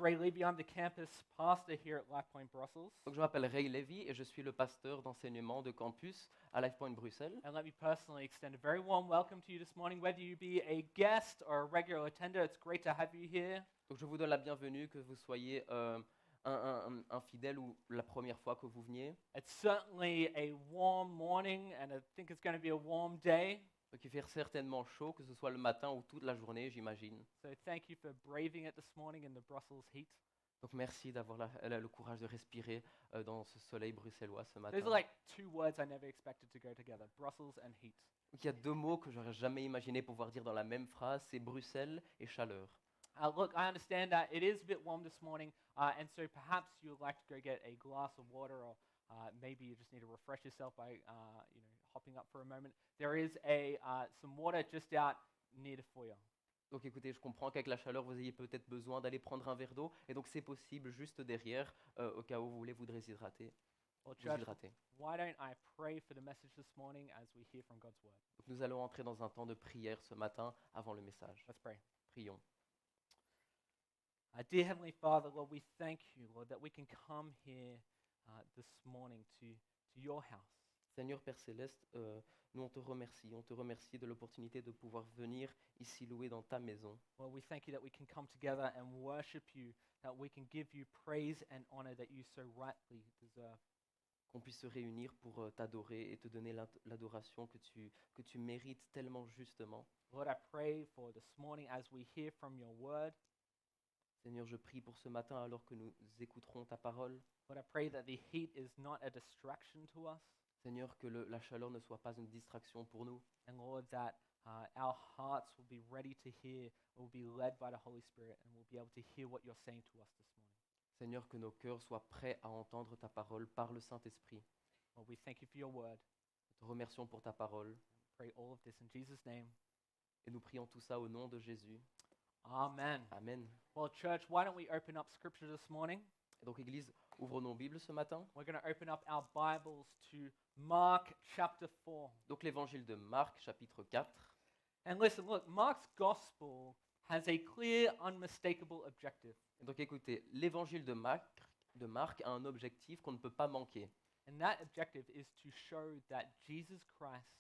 Bray Levy, I'm the campus pastor here at Life Point Brussels. Donc, je m'appelle Ray Levy et je suis le pasteur d'enseignement de campus à Life Point Bruxelles. And let me personally extend a very warm welcome to you this morning. Whether you be a guest or a regular attender, it's great to have you here. Donc, je vous donne la bienvenue, que vous soyez un fidèle ou la première fois que vous veniez. It's certainly a warm morning, and I think it's going to be a warm day. Donc, il fait certainement chaud, que ce soit le matin ou toute la journée, j'imagine. So thank you for braving it this morning in the Brussels heat. Donc, merci d'avoir le courage de respirer dans ce soleil bruxellois ce matin. Those are like two words I never expected to go together, Brussels and heat. Donc, il y a deux mots que j'aurais jamais imaginé pouvoir dire dans la même phrase, c'est Bruxelles et chaleur. Look, I understand that it is a bit warm this morning, and so perhaps you would like to go get a glass of water, or maybe you just need to refresh yourself by, hopping up for a moment. There is some water just out near the foyer. Donc écoutez, je comprends qu'avec la chaleur, vous ayez peut-être besoin d'aller prendre un verre d'eau, et donc c'est possible juste derrière, au cas où vous voulez vous déshydrater. Well, Vous church, hydrater. why don't I pray for the message this morning as we hear from God's word? Donc nous allons entrer dans un temps de prière ce matin avant le message. Let's pray. Prions. Dear Heavenly Father, Lord, we thank you, Lord, that we can come here this morning to your house. Seigneur Père Céleste, nous on te remercie de l'opportunité de pouvoir venir ici louer dans ta maison. Lord, we thank you that we can come together and worship you, that we can give you praise and honor that you so rightly deserve. Qu'on puisse se réunir pour t'adorer et te donner l'adoration que tu mérites tellement justement. Lord, I pray for this morning as we hear from your word. Seigneur, je prie pour ce matin alors que nous écouterons ta parole. Lord, I pray that the heat is not a distraction to us. Seigneur, que la chaleur ne soit pas une distraction pour nous. And Lord, that our hearts will be ready to hear, will be led by the Holy Spirit, and we'll be able to hear what you're saying to us this morning. Seigneur, que nos cœurs soient prêts à entendre ta parole par le Saint-Esprit. Lord, we thank you for your word. Nous te remercions pour ta parole Pray all of this in Jesus' name. et nous prions tout ça au nom de Jésus. Amen. Amen. Well, church, why don't we open up scripture this morning? Et donc, Église, ouvrons nos Bibles ce matin. We're going to open up our Bibles to Mark chapter 4. Donc, l'Évangile de Marc, chapitre 4. And listen, look, Mark's gospel has a clear, unmistakable objective. Et donc, écoutez, l'Évangile de Marc a un objectif qu'on ne peut pas manquer. And that objective is to show that Jesus Christ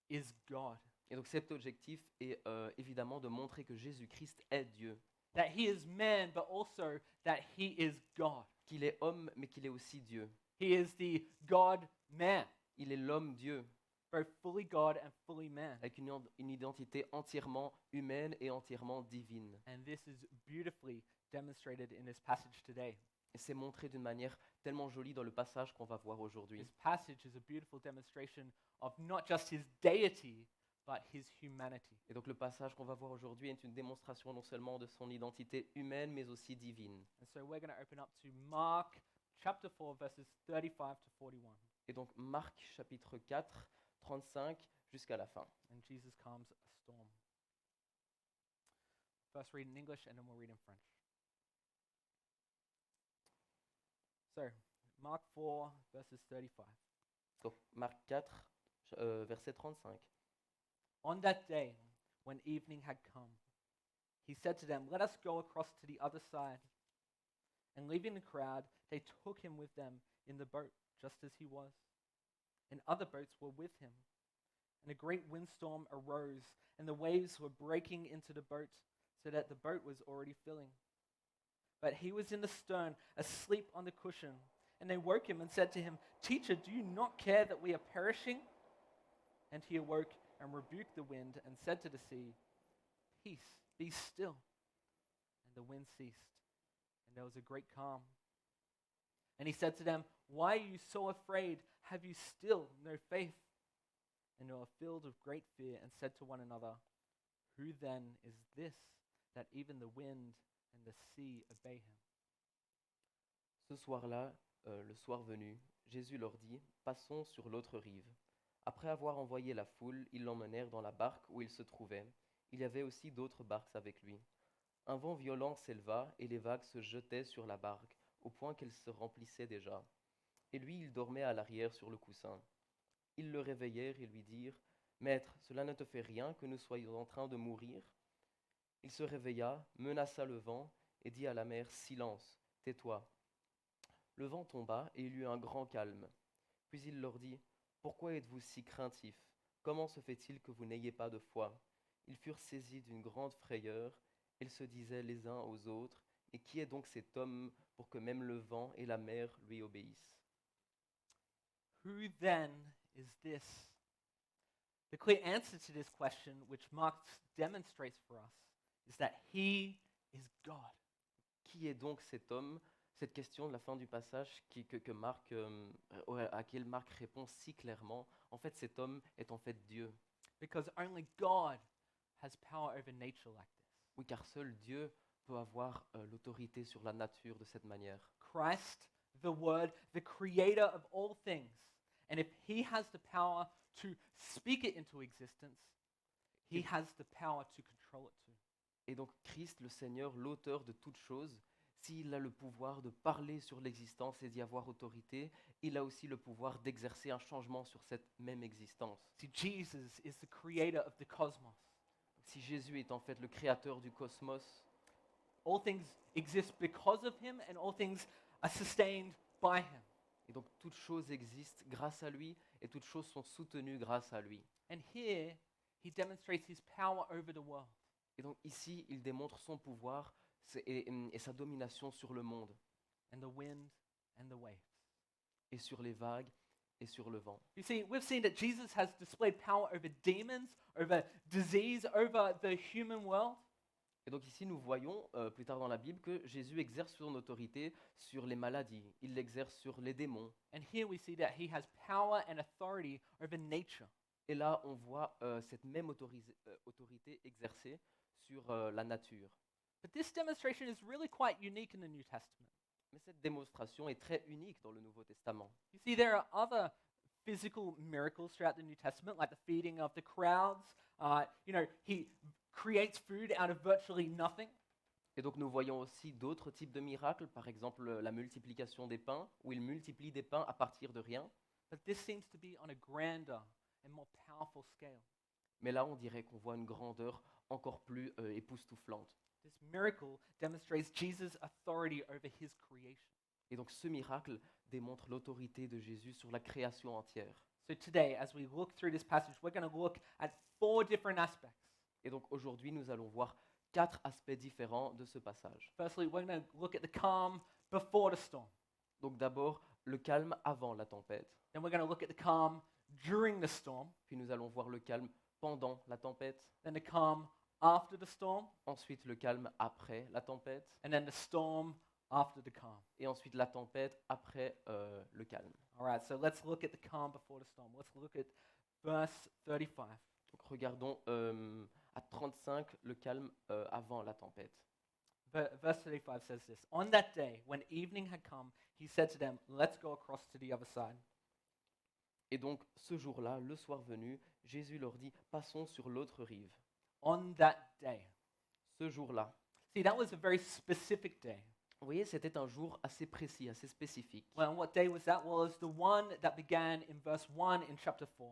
is God. Et donc, cet objectif est évidemment de montrer que Jésus-Christ est Dieu. That he is man, but also that he is God. Qu'il est homme, mais qu'il est aussi Dieu. He is the God-man, Il est l'homme Dieu, both fully God and fully man. avec une identité entièrement humaine et entièrement divine. And this is beautifully demonstrated in this passage today. Et c'est montré d'une manière tellement jolie dans le passage qu'on va voir aujourd'hui. This passage is a beautiful demonstration of not just his deity, but his humanity. Et donc le passage qu'on va voir aujourd'hui est une démonstration non seulement de son identité humaine, mais aussi divine. And so we're going to open up to Mark chapter 4, verses 35 to 41. Et donc Marc chapitre 4, 35 jusqu'à la fin. And Jesus calms a storm. First read in English and then we'll read in French. So, Mark 4, verses 35. Donc Marc 4, verset 35. On that day, when evening had come, he said to them, "Let us go across to the other side." And leaving the crowd, they took him with them in the boat, just as he was. And other boats were with him. And a great windstorm arose, and the waves were breaking into the boat, so that the boat was already filling. But he was in the stern, asleep on the cushion. And they woke him and said to him, "Teacher, do you not care that we are perishing?" And he awoke and rebuked the wind and said to the sea, "Peace, be still." And the wind ceased, and there was a great calm. And he said to them, "Why are you so afraid? Have you still no faith?" And they were filled with great fear and said to one another, "Who then is this, that even the wind and the sea obey him?" Ce soir-là, le soir venu, Jésus leur dit, « Passons sur l'autre rive. » Après avoir envoyé la foule, ils l'emmenèrent dans la barque où il se trouvait. Il y avait aussi d'autres barques avec lui. Un vent violent s'éleva et les vagues se jetaient sur la barque, au point qu'elle se remplissait déjà. Et lui, il dormait à l'arrière sur le coussin. Ils le réveillèrent et lui dirent, « Maître, cela ne te fait rien que nous soyons en train de mourir ?» Il se réveilla, menaça le vent et dit à la mer, Silence, tais-toi. Le vent tomba et il y eut un grand calme. Puis il leur dit, Pourquoi êtes-vous si craintifs? Comment se fait-il que vous n'ayez pas de foi? Ils furent saisis d'une grande frayeur. Ils se disaient les uns aux autres, Et qui est donc cet homme pour que même le vent et la mer lui obéissent? Who then is this? The clear answer to this question, which Mark demonstrates for us, is that he is God. Qui est donc cet homme? Cette question de la fin du passage que Marc, à laquelle Marc répond si clairement, en fait cet homme est en fait Dieu. Because only God has power over nature like this. Oui, car seul Dieu peut avoir l'autorité sur la nature de cette manière. Christ, the Word, the creator of all things. And if he has the power to speak it into existence, he has the power to control it too. Et donc Christ, le Seigneur, l'auteur de toutes choses, s'il a le pouvoir de parler sur l'existence et d'y avoir autorité, il a aussi le pouvoir d'exercer un changement sur cette même existence. See, Jesus is the creator of the cosmos. Si Jésus est en fait le créateur du cosmos, All things exist because of him, and all things are sustained by him. et donc toutes choses existent grâce à lui et toutes choses sont soutenues grâce à lui. And here, he demonstrates his power over the world. Et donc ici, il démontre son pouvoir et sa domination sur le monde And the wind and the waves. et sur les vagues et sur le vent. You see, we've seen that Jesus has displayed power over demons, over disease, over the human world. Et donc ici, nous voyons plus tard dans la Bible que Jésus exerce son autorité sur les maladies, il l'exerce sur les démons. And here we see that he has power and authority over nature. Et là, on voit cette même autorité exercée sur la nature. But this demonstration is really quite unique in the New Testament. Mais cette démonstration est très unique dans le Nouveau Testament. You see, there are other physical miracles throughout the New Testament, like the feeding of the crowds. He creates food out of virtually nothing. Et donc nous voyons aussi d'autres types de miracles, par exemple la multiplication des pains, où il multiplie des pains à partir de rien. But this seems to be on a grander and more powerful scale. Mais là, on dirait qu'on voit une grandeur encore plus époustouflante. This miracle demonstrates Jesus' authority over his creation. Et donc ce miracle démontre l'autorité de Jésus sur la création entière. So today, as we look through this passage, we're going to look at 4 different aspects. Et donc aujourd'hui, nous allons voir 4 aspects différents de ce passage. Firstly, we're going to look at the calm before the storm. Donc d'abord, le calme avant la tempête. Then we're going to look at the calm during the storm. Puis nous allons voir le calme pendant la tempête. Then the calm after the storm. Ensuite, le calme après la tempête. And then the storm after the calm. Et ensuite, la tempête après le calme. All right, so let's look at the calm before the storm. Let's look at verse 35. Donc regardons à 35 le calme avant la tempête. Verse 35 says this. On that day, when evening had come, he said to them, let's go across to the other side. Et donc ce jour-là, le soir venu, Jésus leur dit, passons sur l'autre rive. On that day. Ce jour-là. See, that was a very specific day. Vous voyez, c'était un jour assez précis, assez spécifique. Well, what day was that? Well, it was the one that began in verse 1 in chapter 4.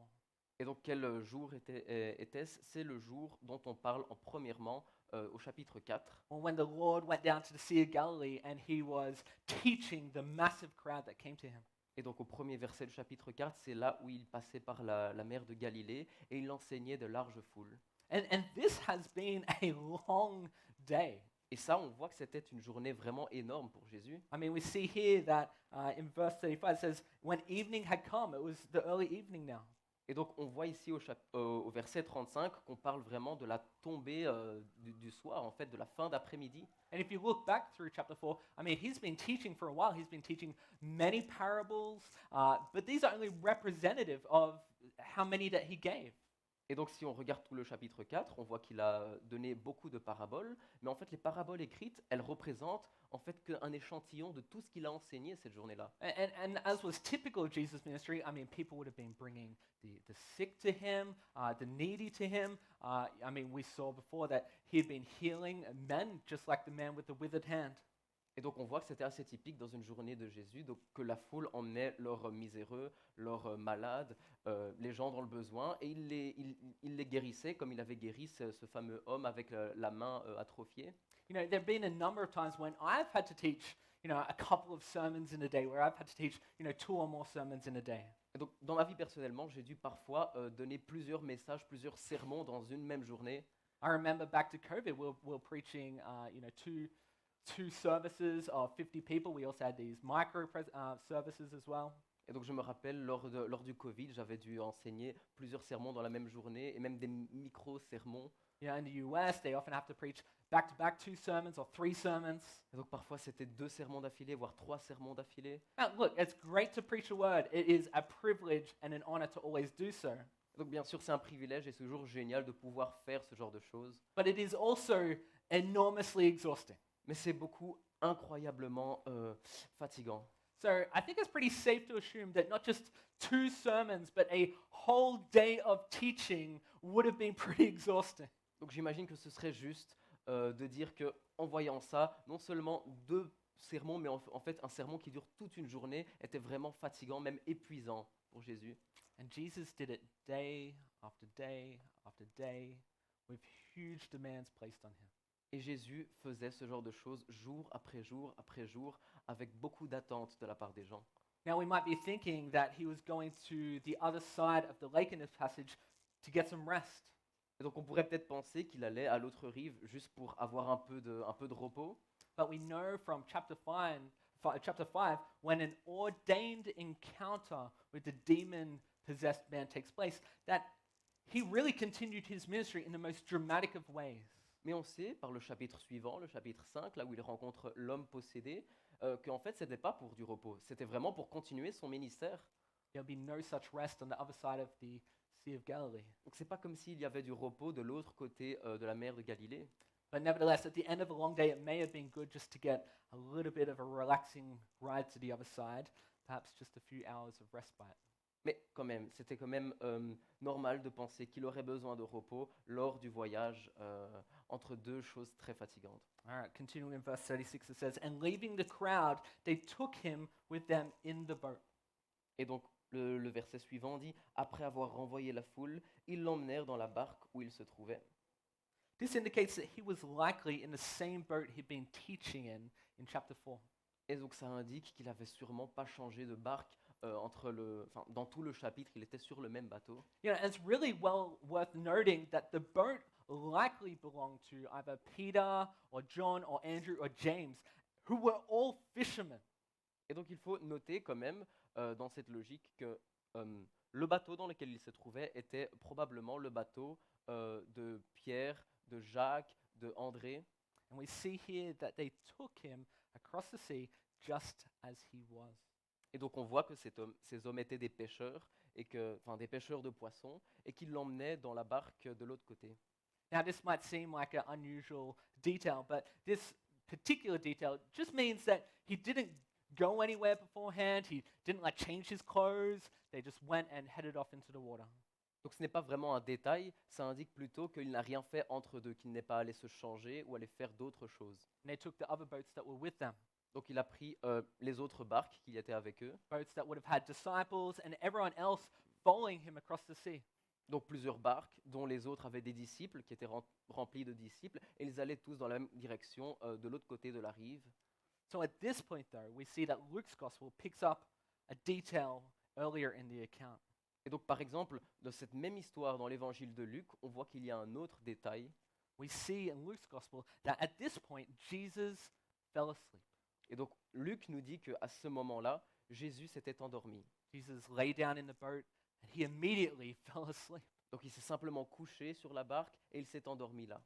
Et donc quel jour était-ce? C'est le jour dont on parle en premièrement au chapitre 4. Well, when the Lord went down to the Sea of Galilee and he was teaching the massive crowd that came to him. Et donc au premier verset du chapitre 4, c'est là où il passait par la mer de Galilée et il enseignait de larges foules. And this has been a long day. Et ça, on voit que c'était une journée vraiment énorme pour Jésus. I mean, we see here that in verse 35 it says, when evening had come, it was the early evening now. Et donc on voit ici au verset 35 qu'on parle vraiment de la tombée du soir, en fait, de la fin d'après-midi. And if you look back through chapter 4, I mean, he's been teaching for a while. He's been teaching many parables, but these are only representative of how many that he gave. Et donc si on regarde tout le chapitre 4, on voit qu'il a donné beaucoup de paraboles, mais en fait les paraboles écrites, elles représentent en fait qu'un échantillon de tout ce qu'il a enseigné cette journée-là. And as was typical of Jesus' ministry, I mean, people would have been bringing the sick to him, the needy to him. I mean, we saw before that he had been healing men, just like the man with the withered hand. Et donc on voit que c'était assez typique dans une journée de Jésus, donc que la foule emmenait leurs miséreux, leurs malades, les gens dans le besoin, et il les guérissait comme il avait guéri ce fameux homme avec la main atrophiée. You know, there have been a number of times when I've had to teach, a couple of sermons in a day, where I've had to teach, 2 or more sermons in a day. Et donc dans ma vie personnellement, j'ai dû parfois donner plusieurs messages, plusieurs sermons dans une même journée. I remember back to COVID, we were preaching, two services of 50 people. We also had these services as well. Et donc je me rappelle, lors du Covid, j'avais dû enseigner plusieurs sermons dans la même journée, et même des micro-sermons. In the US, they often have to preach back-to-back 2 sermons or 3 sermons. Et donc parfois c'était 2 sermons d'affilée, voire 3 sermons d'affilée. Now, look, it's great to preach a word. It is a privilege and an honor to always do so. Donc bien sûr c'est un privilège et c'est toujours génial de pouvoir faire ce genre de choses. But it is also enormously exhausting. Mais c'est incroyablement fatigant. So I think it's pretty safe to assume that not just 2 sermons, but a whole day of teaching would have been pretty exhausting. Donc j'imagine que ce serait juste de dire que en voyant ça, non seulement 2 sermons, mais en fait un sermon qui dure toute une journée était vraiment fatigant, même épuisant pour Jésus. And Jesus did it day after day after day with huge demands placed on him. Et Jésus faisait ce genre de choses jour après jour après jour, avec beaucoup d'attentes de la part des gens. Now we might be thinking that he was going to the other side of the lake in this passage to get some rest. Et donc on pourrait peut-être penser qu'il allait à l'autre rive juste pour avoir un peu de repos. But we know from chapter 5, when an ordained encounter with the demon-possessed man takes place, that he really continued his ministry in the most dramatic of ways. Mais on sait, par le chapitre suivant, le chapitre 5, là où il rencontre l'homme possédé, qu'en fait, ce n'était pas pour du repos. C'était vraiment pour continuer son ministère. There'll be no such rest on the other side of the Sea of Galilee. Donc, ce n'est pas comme s'il y avait du repos de l'autre côté de la mer de Galilée. But nevertheless, at the end of a long day, it may have been good just to get a little bit of a relaxing ride to the other side, perhaps just a few hours of respite. Mais quand même, c'était quand même normal de penser qu'il aurait besoin de repos lors du voyage entre 2 choses très fatigantes. All right, continuing in verse 36, it says, "And leaving the crowd, they took him with them in the boat." Et donc, le verset suivant dit, « Après avoir renvoyé la foule, ils l'emmenèrent dans la barque où il se trouvait. » This indicates that he was likely in the same boat he'd been teaching in chapter 4. Et donc, ça indique qu'il n'avait sûrement pas changé de barque dans tout le chapitre, il était sur le même bateau. And it's really well worth noting that the boat likely belonged to either Peter or John or Andrew or James, who were all fishermen. Et donc, il faut noter quand même dans cette logique que le bateau dans lequel il se trouvait était probablement le bateau de Pierre, de Jacques, de André. And we see here that they took him across the sea just as he was. Et donc on voit que ces hommes étaient des pêcheurs, des pêcheurs de poissons, et qu'ils l'emmenaient dans la barque de l'autre côté. Now, this might seem like an unusual detail, but this particular detail just means that he didn't go anywhere beforehand. He didn't change his clothes. They just went and headed off into the water. Donc ce n'est pas vraiment un détail, ça indique plutôt qu'il n'a rien fait entre deux, qu'il n'est pas allé se changer ou aller faire d'autres choses. And they took the other boats that were with them, Donc il a pris les autres barques qui étaient avec eux, boats that would have had disciples and everyone else following him across the sea. donc plusieurs barques dont les autres avaient des disciples qui étaient remplis de disciples, et ils allaient tous dans la même direction de l'autre côté de la rive. So at this point, though, we see that Luke's gospel picks up a detail earlier in the account. Et donc par exemple, dans cette même histoire dans l'évangile de Luc, on voit qu'il y a un autre détail. We see in Luke's gospel that at this point, Jesus fell asleep. Et donc Luc nous dit qu'à ce moment-là, Jésus s'était endormi. Jesus lay down in the boat and he immediately fell asleep. Donc il s'est simplement couché sur la barque et il s'est endormi là.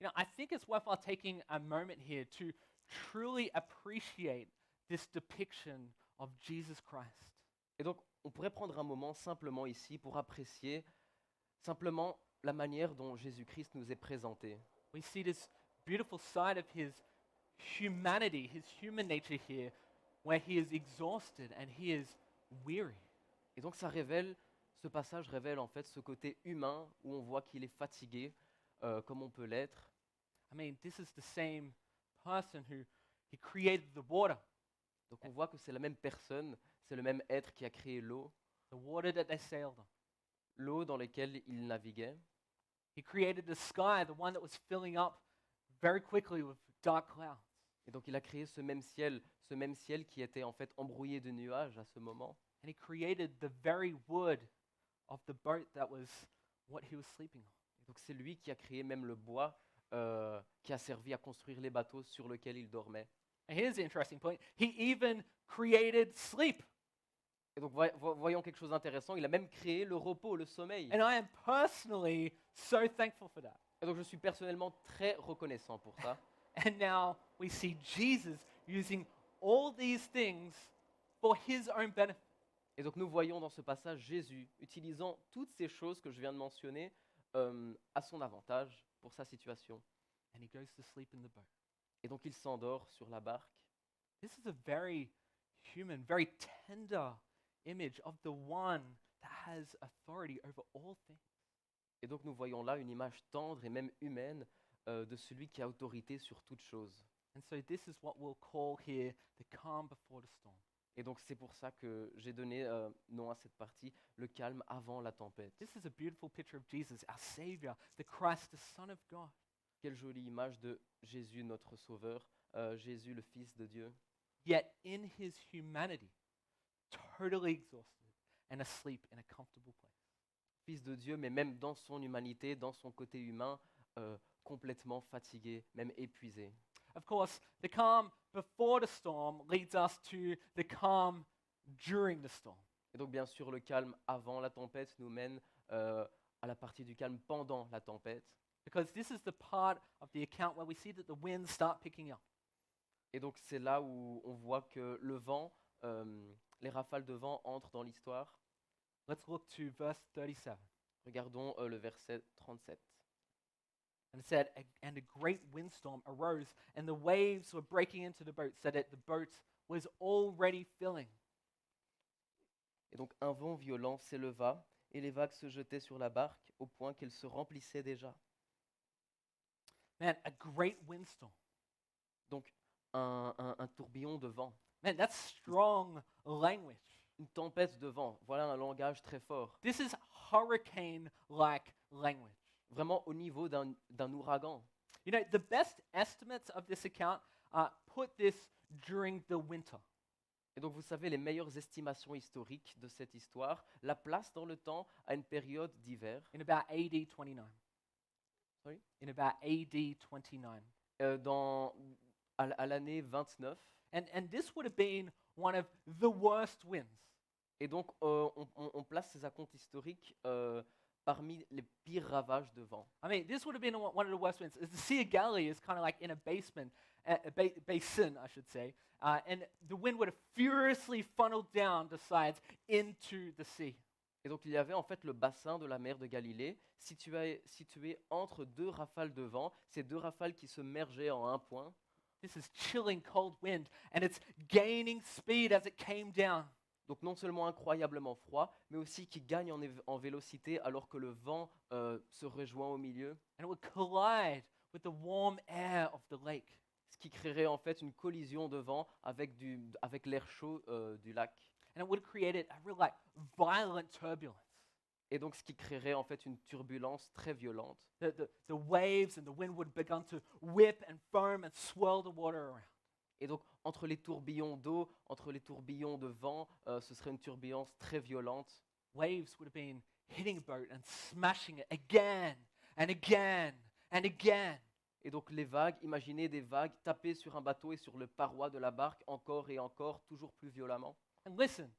I think it's worthwhile taking a moment here to truly appreciate this depiction of Jesus Christ. Et donc on pourrait prendre un moment simplement ici pour apprécier simplement la manière dont Jésus-Christ nous est présenté. We see this beautiful side of his humanity, his human nature here, where he is exhausted and he is weary. Et donc ce passage révèle en fait ce côté humain où on voit qu'il est fatigué, comme on peut l'être. I mean, this is the same person who He created the water, Donc on voit que c'est la même personne, c'est le même être qui a créé the water that they sailed on. l'eau dans laquelle il naviguait. He created the sky, the one that was filling up very quickly with dark clouds. Et donc il a créé ce même ciel qui était en fait embrouillé de nuages à ce moment. And he created the very wood of the boat that was what he was sleeping on. Et donc c'est lui qui a créé même le bois qui a servi à construire les bateaux sur lesquels il dormait. And here's the interesting point. He even created sleep. Et donc voyons quelque chose d'intéressant, il a même créé le repos, le sommeil. And I am personally so thankful for that. Et donc je suis personnellement très reconnaissant pour ça. And now we see Jesus using all these things for his own benefit. Et donc nous voyons dans ce passage Jésus utilisant toutes ces choses que je viens de mentionner à son avantage pour sa situation. And he goes to sleep in the boat. Et donc il s'endort sur la barque. This is a very human, very tender image of the one that has authority over all things. Et donc nous voyons là une image tendre et même humaine de celui qui a autorité sur toute chose. And so this is what we'll call here the calm before the storm. Et donc c'est pour ça que j'ai donné nom à cette partie, le calme avant la tempête. This is a beautiful picture of Jesus, our Savior, the Christ, the Son of God. Quelle jolie image de Jésus, notre Sauveur, Jésus, le Fils de Dieu. Yet in his humanity, totally exhausted and asleep in a comfortable place. Fils de Dieu, mais même dans son humanité, dans son côté humain, complètement fatigué, même épuisé. Of course, the calm before the storm leads us to the calm during the storm. Et donc bien sûr, le calme avant la tempête nous mène à la partie du calme pendant la tempête. Because this is the part of the account where we see that the winds start picking up. Et donc c'est là où on voit que le vent, les rafales de vent entrent dans l'histoire. Let's look to verse 37. Regardons le verset 37. And it said, and a great windstorm arose, and the waves were breaking into the boat, so that the boat was already filling. Et donc un vent violent s'éleva, et les vagues se jetaient sur la barque, au point qu'elle se remplissait déjà. Man, a great windstorm. Donc un tourbillon de vent, Man, that's strong language. une tempête de vent, voilà un langage très fort. This is hurricane-like language. Vraiment au niveau d'un ouragan. You know, the best estimates of this account put this during the winter. Et donc vous savez, les meilleures estimations historiques de cette histoire la placent dans le temps à une période d'hiver, In about AD 29. Sorry? In about AD 29. à l'année 29. And this would have been one of the worst winds. Et donc on place ces acomptes historiques parmi les pires ravages de vent. I mean, this would have been one of the worst winds. The Sea of Galilee is kind of like in a basement, basin, I should say, and the wind would have furiously funneled down the sides into the sea. Et donc il y avait en fait le bassin de la mer de Galilée, situé entre deux rafales de vent, ces deux rafales qui se mergeaient en un point. This is chilling, cold wind, and it's gaining speed as it came down. Donc non seulement incroyablement froid, mais aussi qui gagne en vélocité alors que le vent se rejoint au milieu, And it would collide with the warm air of the lake. ce qui créerait en fait une collision de vent avec l'air chaud du lac. And it would have created a real, like, violent turbulence. Et donc ce qui créerait en fait une turbulence très violente. The waves and the wind would have begun to whip and foam and swirl the water around. Et donc entre les tourbillons d'eau, entre les tourbillons de vent, ce serait une turbulence très violente. Waves would have been hitting a boat and smashing it again and again and again. Et donc les vagues, imaginez des vagues taper sur un bateau et sur le paroi de la barque encore et encore, toujours plus violemment. And listen,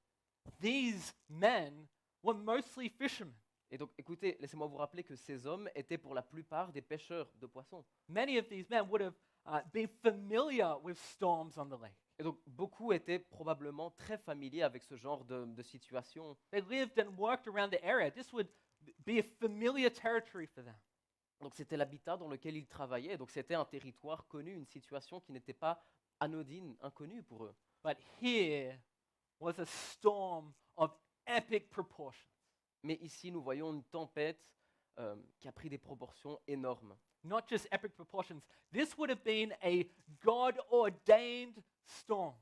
these men were mostly fishermen. Et donc écoutez, laissez-moi vous rappeler que ces hommes étaient pour la plupart des pêcheurs de poissons. Many of these men would have been familiar with storms on the lake. Et donc beaucoup étaient probablement très familiers avec ce genre de situation. They lived and worked around the area. This would be a familiar territory for them. Donc c'était l'habitat dans lequel ils travaillaient, donc c'était un territoire connu, une situation qui n'était pas anodine, inconnue pour eux. But here was a storm of epic proportions. Mais ici, nous voyons une tempête qui a pris des proportions énormes. not just epic proportions. This would have been a God-ordained storm.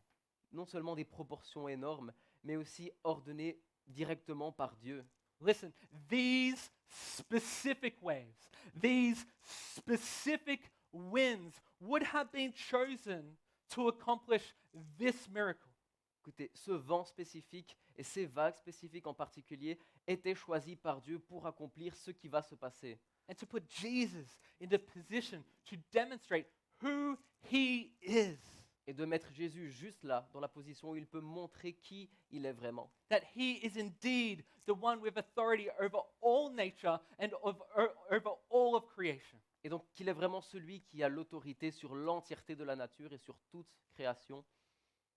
Non seulement des proportions énormes, mais aussi ordonnées directement par Dieu. Listen, these specific waves, these specific winds would have been chosen to accomplish this miracle. Écoutez, ce vent spécifique et ces vagues spécifiques en particulier étaient choisis par Dieu pour accomplir ce qui va se passer. And to put Jesus in the position to demonstrate who he is. Et de mettre Jésus juste là, dans la position où il peut montrer qui il est vraiment. That he is indeed the one with authority over all nature and over all of creation. Et donc qu'il est vraiment celui qui a l'autorité sur l'entièreté de la nature et sur toute création.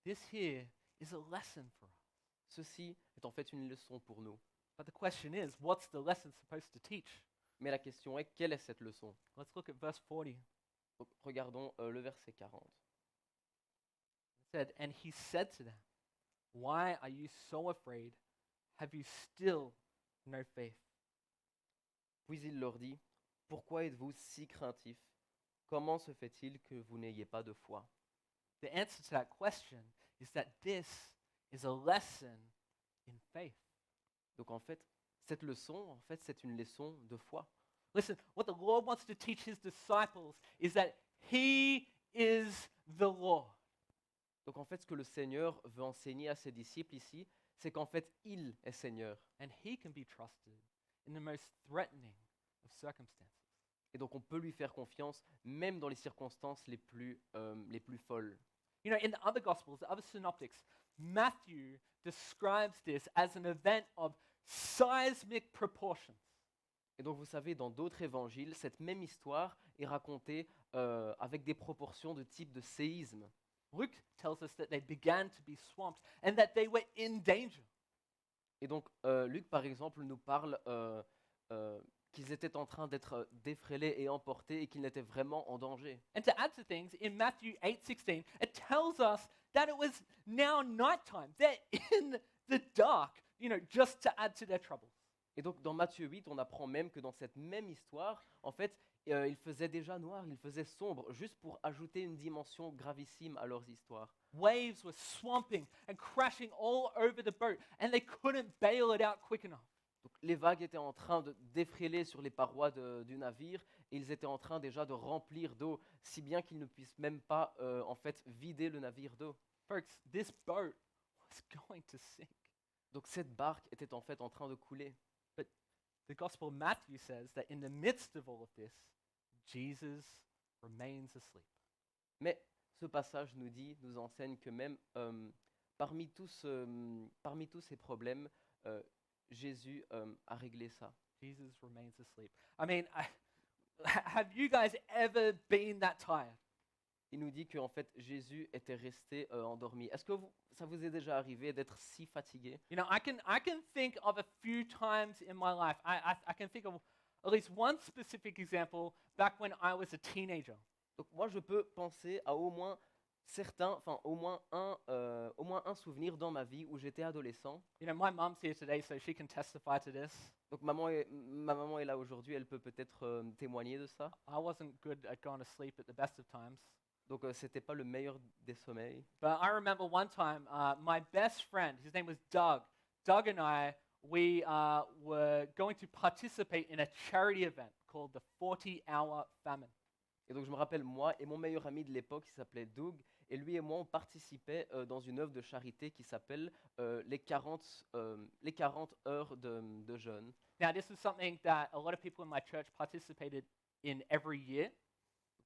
This here is a lesson for us. Ceci est en fait une leçon pour nous. But the question is, what's the lesson supposed to teach? Mais la question est, quelle est cette leçon? Let's look at verse 40. It Donc, regardons le verset 40. said, and he said to them, why are you so afraid? Have you still no faith? Puis il leur dit, pourquoi êtes-vous si craintifs? Comment se fait-il que vous n'ayez pas de foi? The answer to that question is that this is a lesson in faith. Donc en fait, cette leçon, c'est une leçon de foi. Listen, what the Lord wants to teach his disciples is that he is the Lord. Donc en fait, ce que le Seigneur veut enseigner à ses disciples ici, c'est qu'en fait, il est Seigneur. And he can be trusted in the most threatening of circumstances. Et donc on peut lui faire confiance, même dans les circonstances les plus folles. You know, in the other Gospels, the other synoptics, Matthew describes this as an event of seismic proportions. Et donc vous savez, dans d'autres évangiles, cette même histoire est racontée avec des proportions de type de séisme. Luke tells us that they began to be swamped and that they were in danger. Et donc Luc, par exemple, nous parle qu'ils étaient en train d'être défrayés et emportés et qu'ils étaient vraiment en danger. And to add to things, in Matthew 8:16, it tells us that it was now nighttime. They're in the dark, you know, just to add to their troubles. Et donc dans Matthieu 8, on apprend même que dans cette même histoire, en fait, il faisait déjà noir, il faisait sombre, juste pour ajouter une dimension gravissime à leurs histoires. Waves were swamping and crashing all over the boat, and they couldn't bail it out quick enough. Donc les vagues étaient en train de défriler sur les parois du navire et ils étaient en train déjà de remplir d'eau, si bien qu'ils ne puissent même pas en fait vider le navire d'eau. Folks, this boat was going to sink. Donc cette barque était en fait en train de couler. The Gospel of Matthew says that in the midst of all of this, Jesus remains asleep. Mais ce passage nous enseigne que même parmi tous ces problèmes, Jésus a réglé ça. Jesus remains asleep. I mean, have you guys ever been that tired? Il nous dit qu'en fait Jésus était resté endormi. Est-ce que ça vous est déjà arrivé d'être si fatigué? You know, I can think of a few times in my life. I can think of at least one specific example back when I was a teenager. Donc moi je peux penser à au moins un souvenir dans ma vie où j'étais adolescent. You know, my mom's here today, so she can testify to this. Donc ma maman est là aujourd'hui, elle peut peut-être témoigner de ça. I wasn't good at going to sleep at the best of times. Donc c'était pas le meilleur des sommeils. But I remember one time, my best friend, his name was Doug. Doug and I, we were going to participate in a charity event called the 40-Hour Famine. Et donc je me rappelle, moi et mon meilleur ami de l'époque, qui s'appelait Doug, et lui et moi, on participait dans une œuvre de charité qui s'appelle les 40 heures de jeûne. Now, this is something that a lot of people in my church participated in every year.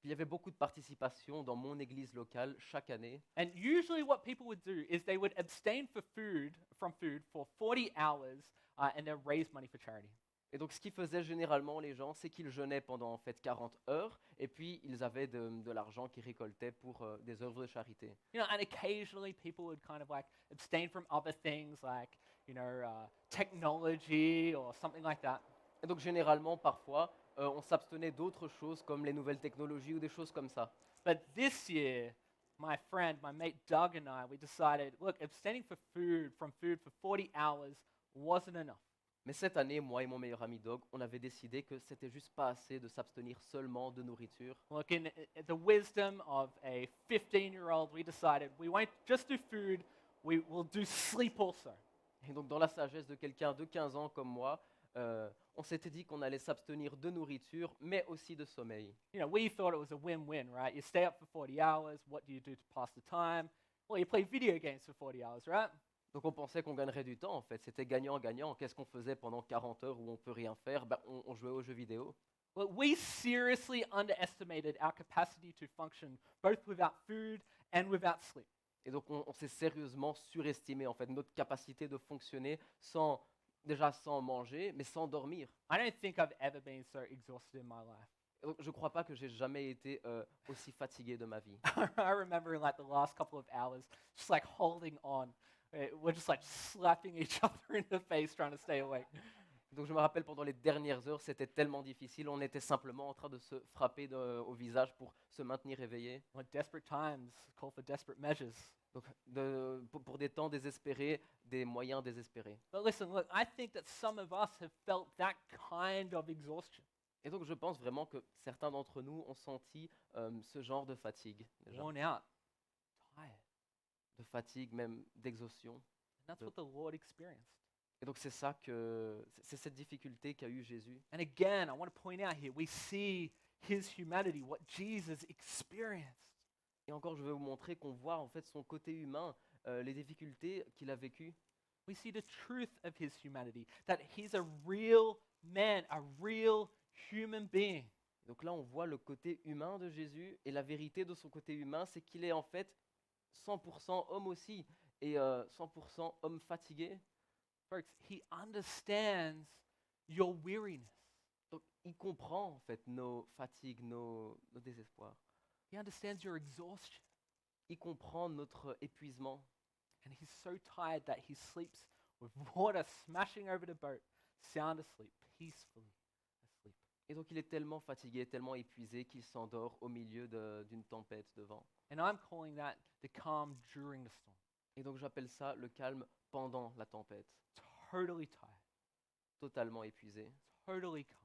Il y avait beaucoup de participation dans mon église locale chaque année. And usually what people would do is they would abstain from food for 40 hours and then raise money for charity. Et donc ce qu'ils faisaient généralement les gens, c'est qu'ils jeûnaient pendant en fait 40 heures et puis ils avaient de l'argent qu'ils récoltaient pour des œuvres de charité. You know, and occasionally people would kind of like abstain from other things like, you know, technology or something like that. Et donc généralement, parfois, on s'abstenait d'autres choses comme les nouvelles technologies ou des choses comme ça. But this year, my mate Doug and I, we decided, look, abstaining from food for 40 hours wasn't enough. Mais cette année, moi et mon meilleur ami Dog, on avait décidé que c'était juste pas assez de s'abstenir seulement de nourriture. Look, in the wisdom of a 15-year-old, we decided we won't just do food, we will do sleep also. Et donc, dans la sagesse de quelqu'un de 15 ans comme moi, on s'était dit qu'on allait s'abstenir de nourriture, mais aussi de sommeil. We thought it was a win-win, right? You stay up for 40 hours, what do you do to pass the time? Well, you play video games for 40 hours, right? Donc, on pensait qu'on gagnerait du temps, en fait. C'était gagnant-gagnant. Qu'est-ce qu'on faisait pendant 40 heures où on peut rien faire? On jouait aux jeux vidéo. Well, we seriously underestimated our capacity to function both without food and without sleep. Et donc, on s'est sérieusement surestimé, en fait, notre capacité de fonctionner déjà sans manger, mais sans dormir. I don't think I've ever been so exhausted in my life. Et donc, je ne crois pas que j'ai jamais été aussi fatigué de ma vie. I remember in like the last couple of hours, just like holding on. We're just like slapping each other in the face trying to stay awake. Donc, je me rappelle, pendant les dernières heures, c'était tellement difficile. On était simplement en train de se frapper au visage pour se maintenir éveillé. When desperate times call for desperate measures. Donc, pour des temps désespérés, des moyens désespérés. But listen, look, I think that some of us have felt that kind of exhaustion. Et donc, je pense vraiment que certains d'entre nous ont senti ce genre de fatigue, déjà. Worn out, tired. De fatigue, même d'exhaustion. And that's what the Lord experienced. Et donc, c'est cette difficulté qu'a eu Jésus. And again, I want to point out here, we see his humanity, what Jesus experienced. Et encore, je vais vous montrer qu'on voit en fait son côté humain, les difficultés qu'il a vécues. We see the truth of his humanity, that he's a real man, a real human being. Donc là, on voit le côté humain de Jésus, et la vérité de son côté humain, c'est qu'il est en fait 100% homme aussi, et 100% homme fatigué. Folks, he understands your weariness. Donc il comprend en fait nos fatigues, nos désespoirs. He understands your exhaustion. Il comprend notre épuisement. And he's so tired that he sleeps with water smashing over the boat, sound asleep, peacefully asleep. Et donc il est tellement fatigué, tellement épuisé qu'il s'endort au milieu d'une tempête de vent. And I'm calling that the calm during the storm. Et donc j'appelle ça le calme pendant la tempête. Totally tired, Totalement épuisé totally calm.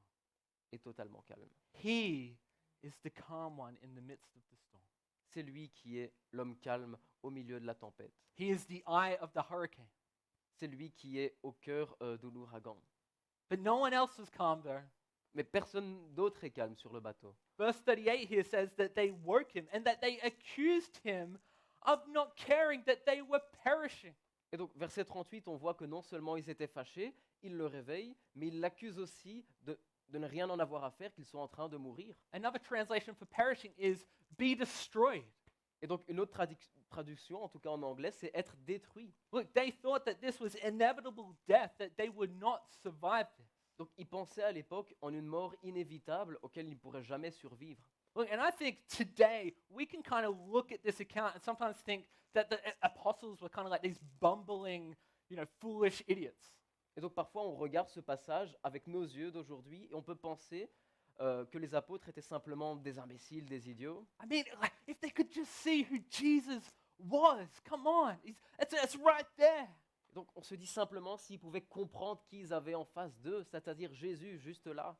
et totalement calme. He is the calm one in the midst of the storm. C'est lui qui est l'homme calme au milieu de la tempête. He is the eye of the hurricane. C'est lui qui est au cœur de l'ouragan. But no one else was calm though. Mais personne d'autre est calme sur le bateau. Verse 38 here says that they woke him and that they accused him of not caring that they were perishing. Et donc, verset 38, on voit que non seulement ils étaient fâchés, ils le réveillent, mais ils l'accusent aussi de ne rien en avoir à faire, qu'ils sont en train de mourir. Another translation for perishing is be destroyed. Et donc, une autre traduction, en tout cas en anglais, c'est être détruit. Look, they thought that this was inevitable death, that they would not survive this. Donc, ils pensaient à l'époque en une mort inévitable auquel ils ne pourraient jamais survivre. Look, and I think today we can kind of look at this account and sometimes think that the apostles were kind of like these bumbling, foolish idiots. Et donc, parfois, on regarde ce passage avec nos yeux d'aujourd'hui et on peut penser que les apôtres étaient simplement des imbéciles, des idiots. I mean, like, if they could just see who Jesus was, come on, it's right there. Et donc, on se dit simplement s'ils pouvaient comprendre qui ils avaient en face d'eux, c'est-à-dire Jésus, juste là.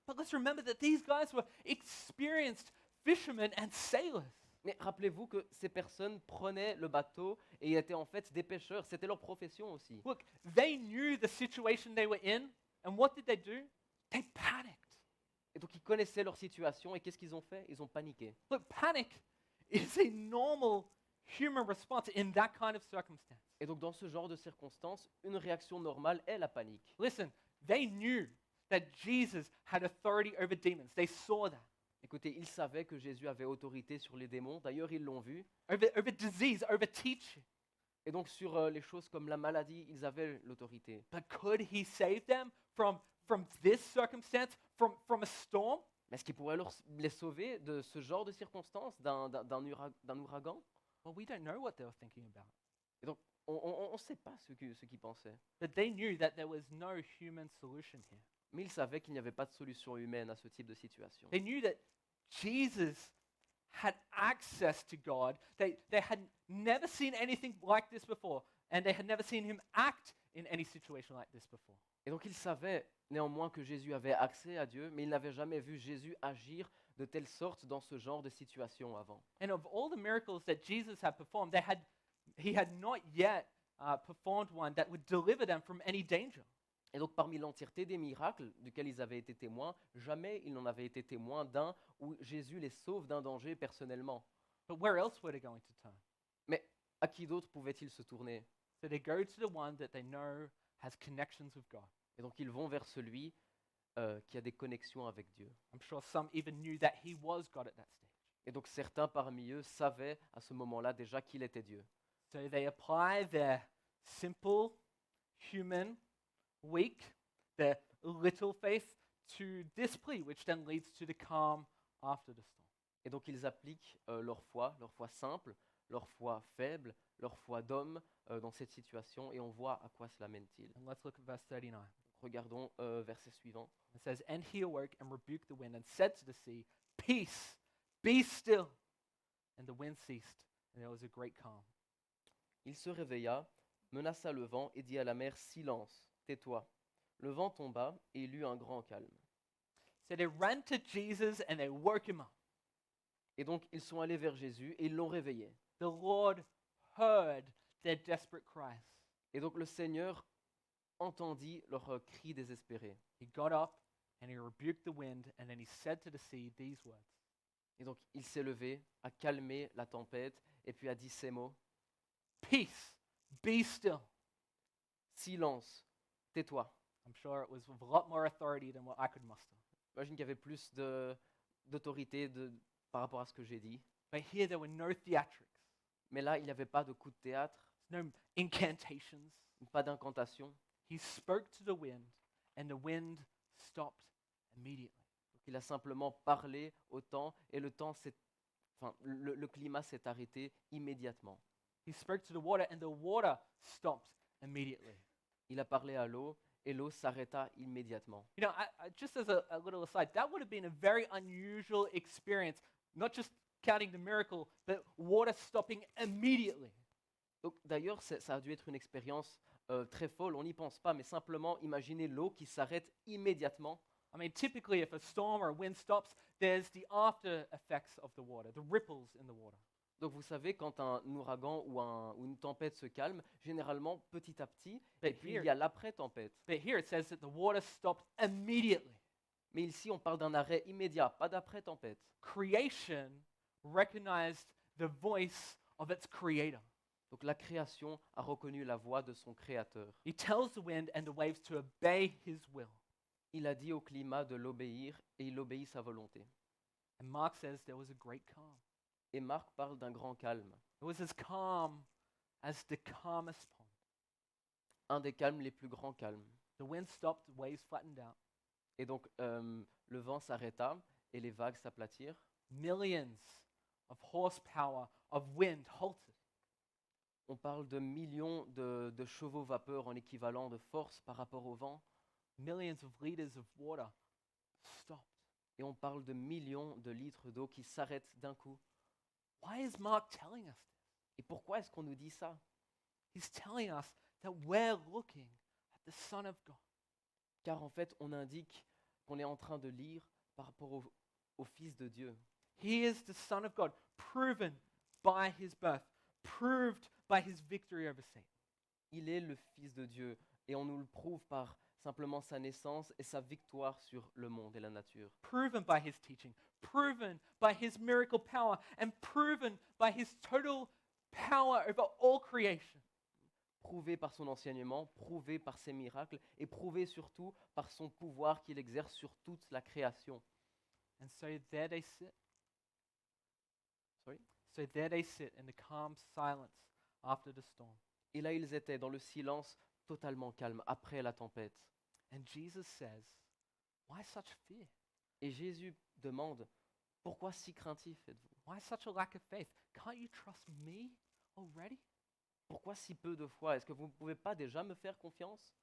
But let's remember that these guys were experienced fishermen and sailors. Mais rappelez-vous que ces personnes prenaient le bateau et étaient en fait des pêcheurs. C'était leur profession aussi. Look, they knew the situation they were in, and what did they do? They panicked. Et donc, ils connaissaient leur situation et qu'est-ce qu'ils ont fait? Ils ont paniqué. Look, panic is a normal human response in that kind of circumstance. Et donc, dans ce genre de circonstances, une réaction normale est la panique. Listen, they knew that Jesus had authority over demons. They saw that. Écoutez, ils savaient que Jésus avait autorité sur les démons. D'ailleurs, ils l'ont vu. Over disease, over teaching. Et donc, sur les choses comme la maladie, ils avaient l'autorité. But could he save them from this circumstance, from a storm? Mais est-ce qu'il pourrait les sauver de ce genre de circonstances, d'un ouragan? Well, we don't know what they were thinking about. Et donc, on ne sait pas ce qu'ils pensaient. But they knew that there was no human solution here. Mais ils savaient qu'il n'y avait pas de solution humaine à ce type de situation. They knew that Jesus had access to God. They had never seen anything like this before, and they had never seen him act in any situation like this before. Et donc ils savaient néanmoins que Jésus avait accès à Dieu, mais ils n'avaient jamais vu Jésus agir de telle sorte dans ce genre de situation avant. And of all the miracles that Jesus had performed, he had not yet performed one that would deliver them from any danger. Et donc parmi l'entièreté des miracles duquel ils avaient été témoins, jamais ils n'en avaient été témoins d'un où Jésus les sauve d'un danger personnellement. But where else were they going to turn? Mais à qui d'autre pouvaient-ils se tourner? So they go to the one that they know has connections with God. Et donc ils vont vers celui qui a des connexions avec Dieu. I'm sure some even knew that he was God at that stage. Et donc certains parmi eux savaient à ce moment-là déjà qu'il était Dieu. So they apply their simple, human, weak, their little faith to this plea, which then leads to the calm after the storm. Et donc ils appliquent leur foi simple, leur foi faible, leur foi d'homme dans cette situation et on voit à quoi cela mène-t-il. And let's look at verse 39. Regardons verset suivant. It says, "And he awoke and rebuked the wind and said to the sea, Peace, be still. And the wind ceased, and there was a great calm." Il se réveilla, menaça le vent et dit à la mer, Silence, tais-toi. Le vent tomba et il eut un grand calme. So they ran to Jesus and they woke him up. Et donc ils sont allés vers Jésus et ils l'ont réveillé. The Lord heard their desperate cries. Et donc le Seigneur entendit leurs cris désespérés. He got up and he rebuked the wind, and then he said to the sea these words. Et donc il s'est levé, a calmé la tempête et puis a dit ces mots, Peace, be still. Silence, tais-toi. I'm sure it was with a lot more authority than what I could muster. J'imagine qu'il y avait plus d'autorité par rapport à ce que j'ai dit. But here there were no theatrics, Mais là, il n'y avait pas de coup de théâtre, no incantations. pas d'incantation. He spoke to the wind, and the wind stopped immediately. Donc, il a simplement parlé au temps et le climat s'est arrêté immédiatement. He spoke to the water, and the water stopped immediately. Il a parlé à l'eau et l'eau s'arrêta immédiatement. You know, just as a little aside, that would have been a very unusual experience, not just counting the miracle, but water stopping immediately. Donc, d'ailleurs, ça a dû être une expérience très folle, on n'y pense pas, mais simplement imaginez l'eau qui s'arrête immédiatement. I mean, typically, if a storm or a wind stops, there's the after effects of the water, the ripples in the water. Donc vous savez, quand un ouragan ou une tempête se calme, généralement petit à petit, et But puis here- il y a l'après-tempête. But here it says that the water stopped immediately. Mais ici, on parle d'un arrêt immédiat, pas d'après-tempête. Creation recognized the voice of its creator. Donc la création a reconnu la voix de son créateur. He tells the wind and the waves to obey his will. Il a dit au climat de l'obéir et il obéit sa volonté. And Mark says there was a great calm. Et Marc parle d'un grand calme, It was as calm as the calmest pond. un des calmes les plus grands calmes. The wind stopped, the waves flattened out. Et donc le vent s'arrêta et les vagues s'aplatirent. Millions of horsepower of wind halted. On parle de millions de chevaux vapeur en équivalent de force par rapport au vent. Millions of liters of water stopped. Et on parle de millions de litres d'eau qui s'arrêtent d'un coup. Why is Mark telling us this? Et pourquoi est-ce qu'on nous dit ça? He's telling us that we're looking at the Son of God. Car en fait, on indique qu'on est en train de lire par rapport au Fils de Dieu. He is the Son of God, proven by his birth, proved by his victory over Satan. Il est le Fils de Dieu et on nous le prouve par simplement sa naissance et sa victoire sur le monde et la nature. Proven by his teaching, proven by his miracle power, and proven by his total power over all creation. Prouvé par son enseignement, prouvé par ses miracles et prouvé surtout par son pouvoir qu'il exerce sur toute la création. And so there they sit. Sorry? So there they sit in the calm silence after the storm. Et là, ils étaient dans le silence totalement calme après la tempête. And Jesus says, "Why such fear? Et Jésus demande, pourquoi si craintif êtes-vous? Why such a lack of faith? Can't you trust me already?" Pourquoi si peu de foi? Est-ce que vous ne pouvez pas déjà me faire confiance?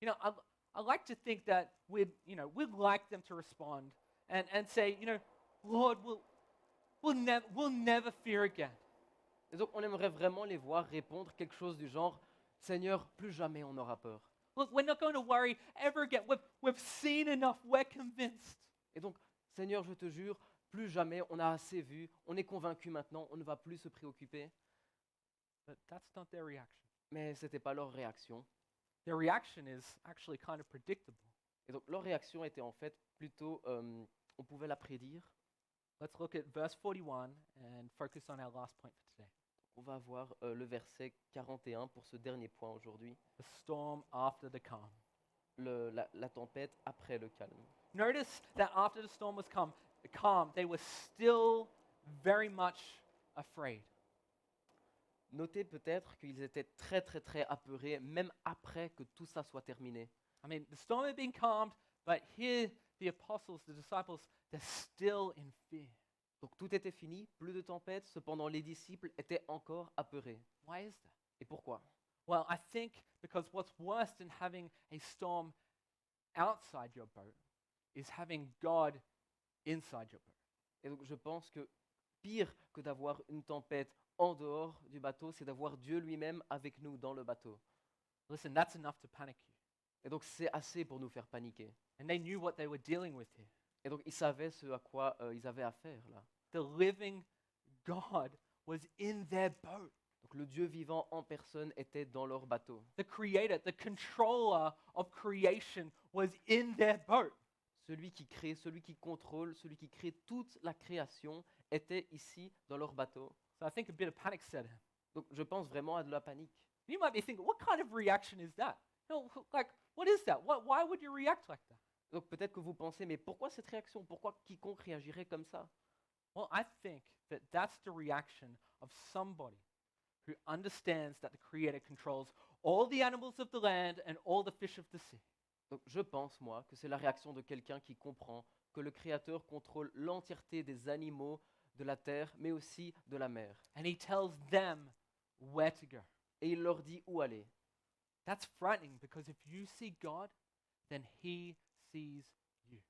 You know, I like to think that we'd like them to respond and say, Lord, we'll never fear again. Et donc, on aimerait vraiment les voir répondre quelque chose du genre, Seigneur, plus jamais on n'aura peur. Look, we're not going to worry ever again. We've seen enough. We're convinced. Et donc, Seigneur, je te jure, plus jamais on a assez vu, on est convaincu maintenant, on ne va plus se préoccuper. But that's not their reaction. Mais ce n'était pas leur réaction. Their reaction is actually kind of predictable. Et donc, leur réaction était en fait plutôt, on pouvait la prédire. Let's look at verse 41 and focus on our last point for today. On va voir le verset 41 pour ce dernier point aujourd'hui, The storm after the calm. la tempête après le calme. Notice that after the storm was calm, they were still very much afraid. Notez peut-être qu'ils étaient très très très apeurés, même après que tout ça soit terminé. I mean, the storm had been calmed, but here the apostles, the disciples, they're still in fear. Donc tout était fini, plus de tempête, cependant les disciples étaient encore apeurés. Why is that? Et pourquoi? Well, I think because what's worse than having a storm outside your boat is having God inside your boat. Et donc je pense que pire que d'avoir une tempête en dehors du bateau, c'est d'avoir Dieu lui-même avec nous dans le bateau. Listen, that's enough to panic you. Et donc c'est assez pour nous faire paniquer. And they knew what they were dealing with here. Et donc ils savaient ce à quoi ils avaient affaire là. The living God was in their boat. Donc le Dieu vivant en personne était dans leur bateau. The creator, the controller of creation was in their boat. Celui qui crée, celui qui contrôle, celui qui crée toute la création était ici dans leur bateau. So I think a bit of panic set in. Donc je pense vraiment à de la panique. You might be thinking, what kind of reaction is that? No, like, what is that? Why would you react like that? Donc peut-être que vous pensez, mais pourquoi cette réaction? Pourquoi quiconque réagirait comme ça? Well, I think that that's the reaction of somebody who understands that the Creator controls all the animals of the land and all the fish of the sea. Donc je pense, moi, que c'est la réaction de quelqu'un qui comprend que le Créateur contrôle l'entièreté des animaux de la terre, mais aussi de la mer. And He tells them where to go. Et il leur dit où aller. That's frightening because if you see God, then He sees you.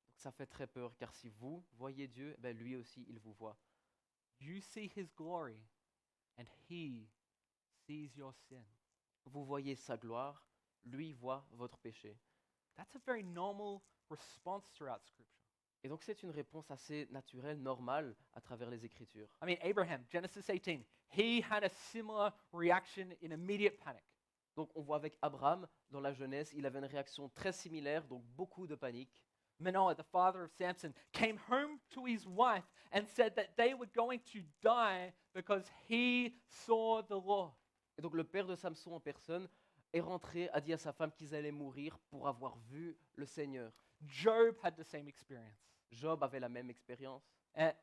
Donc ça fait très peur, car si vous voyez Dieu, ben lui aussi, il vous voit. You see His glory, and He sees your sin. Vous voyez sa gloire, lui voit votre péché. That's a very normal response throughout Scripture. Et donc c'est une réponse assez naturelle, normale, à travers les Écritures. I mean, Abraham, Genesis 18, he had a similar reaction in immediate panic. Donc on voit avec Abraham, dans la Genèse, il avait une réaction très similaire, donc beaucoup de panique. Manoah, the father of Samson, came home to his wife and said that they were going to die because he saw the Lord. Et donc le père de Samson en personne est rentré, a dit à sa femme qu'ils allaient mourir pour avoir vu le Seigneur. Job had the same experience. Job avait la même expérience.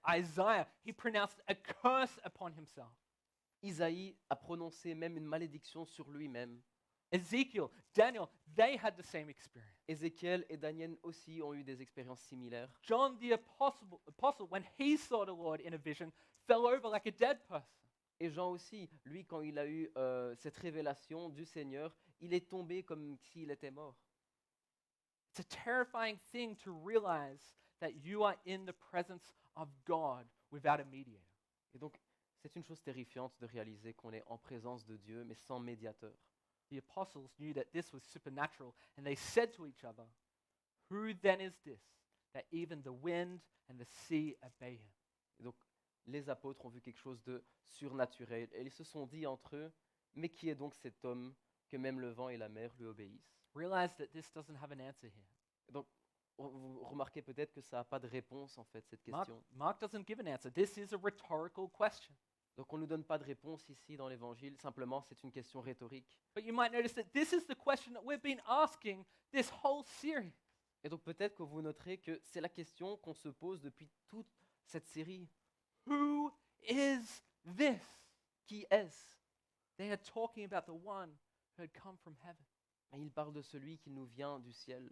Isaiah, he pronounced a curse upon himself. Isaïe a prononcé même une malédiction sur lui-même. Ezekiel, Daniel, they had the same experience. Ézéchiel et Daniel aussi ont eu des expériences similaires. John the apostle, when he saw the Lord in a vision, fell over like a dead person. Et Jean aussi, lui, quand il a eu cette révélation du Seigneur, il est tombé comme s'il était mort. It's a terrifying thing to realize that you are in the presence of God without a mediator. Et donc, c'est une chose terrifiante de réaliser qu'on est en présence de Dieu, mais sans médiateur. The apostles knew that this was supernatural, and they said to each other, "Who then is this, that even the wind and the sea obey him?" Et donc, les apôtres ont vu quelque chose de surnaturel, et ils se sont dit entre eux, mais qui est donc cet homme que même le vent et la mer lui obéissent? Realize that this doesn't have an answer here. Et donc, vous remarquez peut-être que ça n'a pas de réponse, en fait, cette question. Mark doesn't give an answer. This is a rhetorical question. Donc, on ne nous donne pas de réponse ici dans l'Évangile, simplement, c'est une question rhétorique. But you might notice that this is the question that we've been asking this whole series. Et donc, peut-être que vous noterez que c'est la question qu'on se pose depuis toute cette série. Who is this? Qui est-ce? They are talking about the one who had come from heaven. Et il parle de celui qui nous vient du ciel.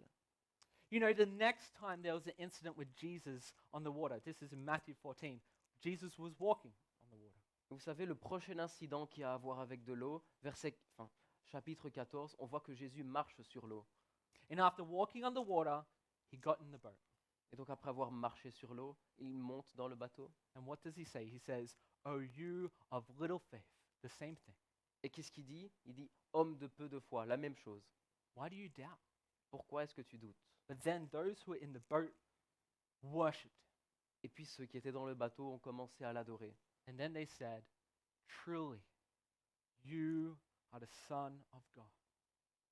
You know, the next time there was an incident with Jesus on the water, this is in Matthew 14, Jesus was walking on the water. Vous savez, le prochain incident qui a à voir avec de l'eau, chapitre 14, on voit que Jésus marche sur l'eau. And after walking on the water, he got in the boat. Et donc après avoir marché sur l'eau, il monte dans le bateau. And what does he say? He says, "Oh, you of little faith." The same thing. Et qu'est-ce qu'il dit? Il dit, homme de peu de foi, la même chose. Why do you doubt? Pourquoi est-ce que tu doutes? But then those who were in the boat worshipped. Et puis ceux qui étaient dans le bateau ont commencé à l'adorer. And then they said, truly, you are the Son of God.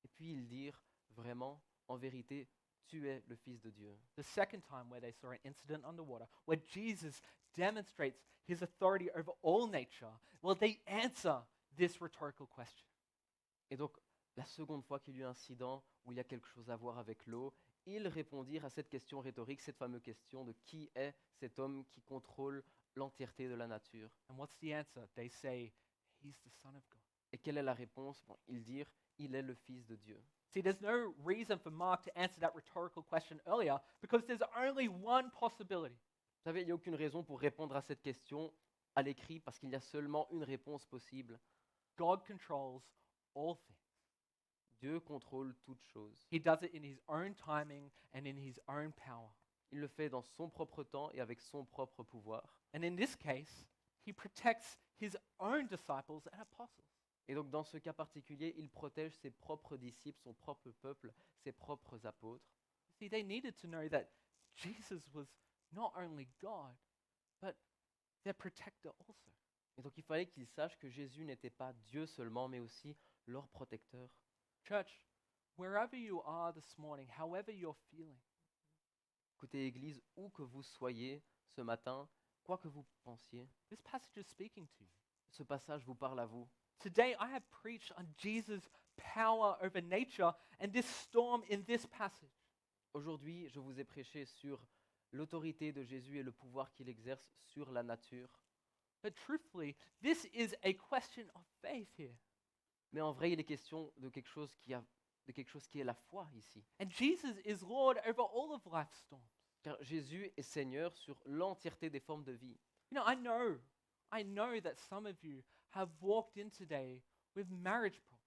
Et puis ils dirent, vraiment, en vérité, tu es le Fils de Dieu. The second time where they saw an incident on the water, where Jesus demonstrates his authority over all nature, well, they answer this rhetorical question. Et donc, la seconde fois qu'il y eut un incident où il y a quelque chose à voir avec l'eau, ils répondirent à cette question rhétorique, cette fameuse question de qui est cet homme qui contrôle l'entièreté de la nature. And what's the answer? They say, he's the Son of God. Et quelle est la réponse? Bon, ils dirent, il est le Fils de Dieu. See, there's no reason for Mark to answer that rhetorical question earlier because there's only one possibility. Vous savez, il n'y a aucune raison pour répondre à cette question à l'écrit parce qu'il y a seulement une réponse possible. God controls all things. Dieu contrôle toutes choses. He does it in his own timing and in his own power. Il le fait dans son propre temps et avec son propre pouvoir. And in this case, he protects his own disciples and apostles. Et donc dans ce cas particulier, il protège ses propres disciples, son propre peuple, ses propres apôtres. See, they needed to know that Jesus was not only God, but their protector also. Et donc il fallait qu'ils sachent que Jésus n'était pas Dieu seulement, mais aussi leur protecteur. Church, wherever you are this morning, however you're feeling, Écoutez, Église, où que vous soyez ce matin, quoi que vous pensiez, this passage is speaking to you. ce passage vous parle à vous. Today, I have preached on Jesus' power over nature and this storm in this passage. Aujourd'hui, je vous ai prêché sur l'autorité de Jésus et le pouvoir qu'il exerce sur la nature. But truthfully, this is a question of faith here. Mais en vrai, il est question de quelque chose qui est la foi ici. And Jesus is Lord over all of life's storms. Car Jésus est Seigneur sur l'entièreté des formes de vie. You know, I know that some of you have walked in today with marriage problems.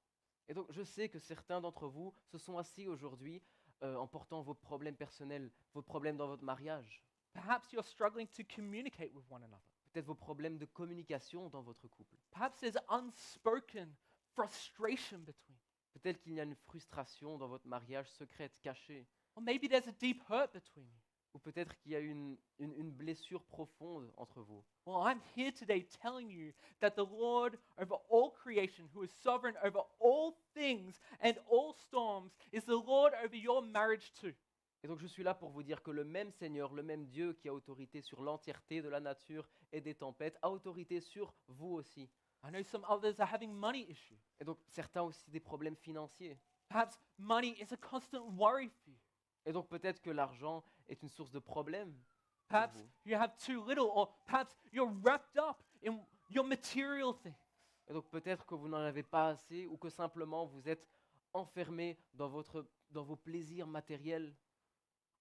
Et donc, je sais que certains d'entre vous se sont assis aujourd'hui en portant vos problèmes personnels, vos problèmes dans votre mariage, Perhaps you're struggling to communicate with one another. peut-être vos problèmes de communication dans votre couple. Perhaps there's unspoken frustration between. Peut-être qu'il y a une frustration dans votre mariage secrète, cachée. Or maybe there's a deep hurt between you. Ou peut-être qu'il y a une blessure profonde entre vous. Well, I'm here today telling you that the Lord over all creation, who is sovereign over all things and all storms, is the Lord over your marriage too. Et donc je suis là pour vous dire que le même Seigneur, le même Dieu qui a autorité sur l'entièreté de la nature et des tempêtes, a autorité sur vous aussi. I know some others are having money issues. Et donc certains ont aussi des problèmes financiers. Perhaps money is a constant worry for you. Et donc peut-être que l'argent est une source de problème. Perhaps vous. you have too little, or perhaps you're wrapped up in your material things. Et donc peut-être que vous n'en avez pas assez ou que simplement vous êtes enfermé dans vos plaisirs matériels.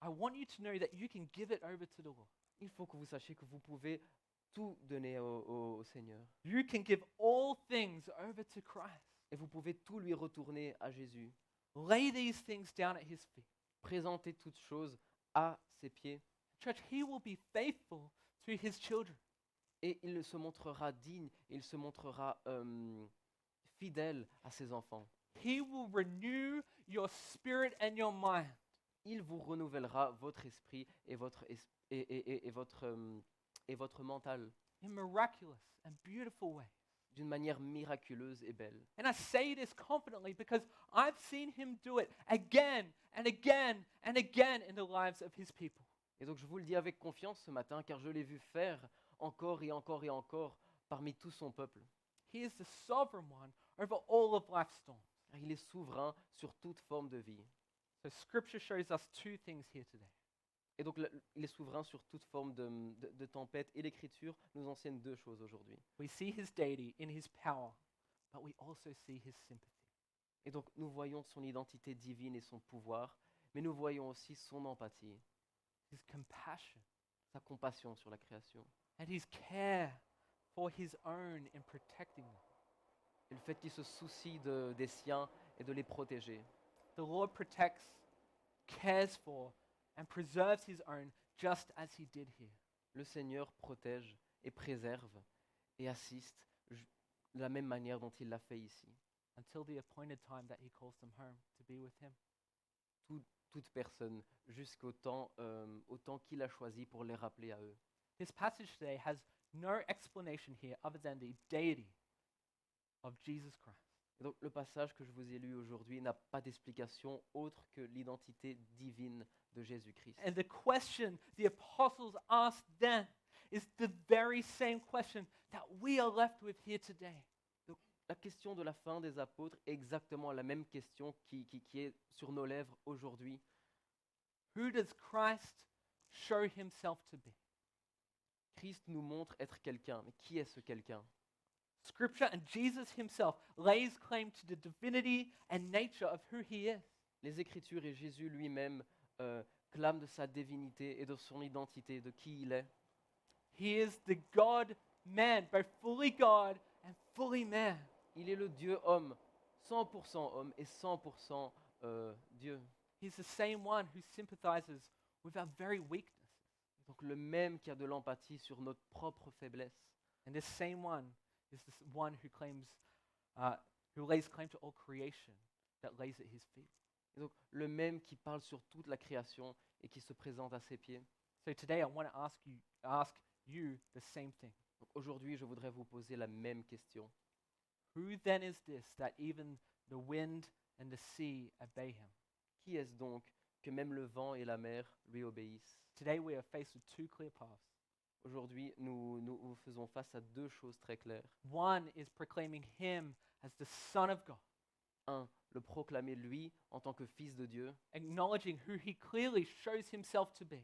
I want you to know that you can give it over to the Lord. Il faut que vous sachiez que vous pouvez tout donner au Seigneur. You can give all things over to Christ. Et vous pouvez tout lui retourner à Jésus. Lay these things down at his feet. Présentez toutes choses à ses pieds. Church, he will be faithful to his children. Et il se montrera digne, il se montrera fidèle à ses enfants. He will renew your spirit and your mind. Il vous renouvellera votre esprit et votre mental In miraculous and beautiful ways. d'une manière miraculeuse et belle. And I say this confidently because I've seen him do it again and again and again in the lives of his people. Et donc je vous le dis avec confiance ce matin, car je l'ai vu faire encore et encore et encore parmi tout son peuple. He is the sovereign one over all of life's storms. Car il est souverain sur toute forme de vie. So scripture shows us two things here today. Et donc il est souverain sur toute forme de tempête. Et l'Écriture nous enseigne deux choses aujourd'hui. We see his deity in his power, but we also see his sympathy. Et donc nous voyons son identité divine et son pouvoir, mais nous voyons aussi son empathie, His compassion sa compassion sur la création. and his care for his own in protecting them. Et le fait qu'il se soucie des siens et de les protéger. The Lord protects, cares for, and preserves his own just as he did here. Le Seigneur protège et préserve et assiste de la même manière dont il l'a fait ici. until the appointed time that he calls them home to be with him. Toute personne, au temps qu'il a choisi pour les rappeler à eux. This passage today has no explanation here other than the deity of Jesus Christ. Et donc le passage que je vous ai lu aujourd'hui n'a pas d'explication autre que l'identité divine de Jésus-Christ. And the question the apostles asked then is the very same question that we are left with here today. Donc la question de la fin des apôtres est exactement la même question qui est sur nos lèvres aujourd'hui. Who does Christ show himself to be? Christ nous montre être quelqu'un, mais qui est ce quelqu'un? Scripture and Jesus himself lays claim to the divinity and nature of who he is. Les Écritures et Jésus lui-même clament de sa divinité et de son identité, de qui il est. He is the God-man, both fully God and fully man. Il est le Dieu homme, 100% homme et 100% Dieu. He's the same one who sympathizes with our very weakness. Donc le même qui a de l'empathie sur notre propre faiblesse. And this same one is the one who lays claim to all creation that lays at his feet. Et donc le même qui parle sur toute la création et qui se présente à ses pieds. So today I want to ask you the same thing. Donc aujourd'hui, je voudrais vous poser la même question. Who then is this that even the wind and the sea obey him? Qui est-ce donc que même le vent et la mer lui obéissent? Today we are faced with two clear paths. Aujourd'hui, nous faisons face à deux choses très claires. One is proclaiming him as the Son of God, Un, le proclamer lui en tant que fils de Dieu acknowledging who he clearly shows himself to be.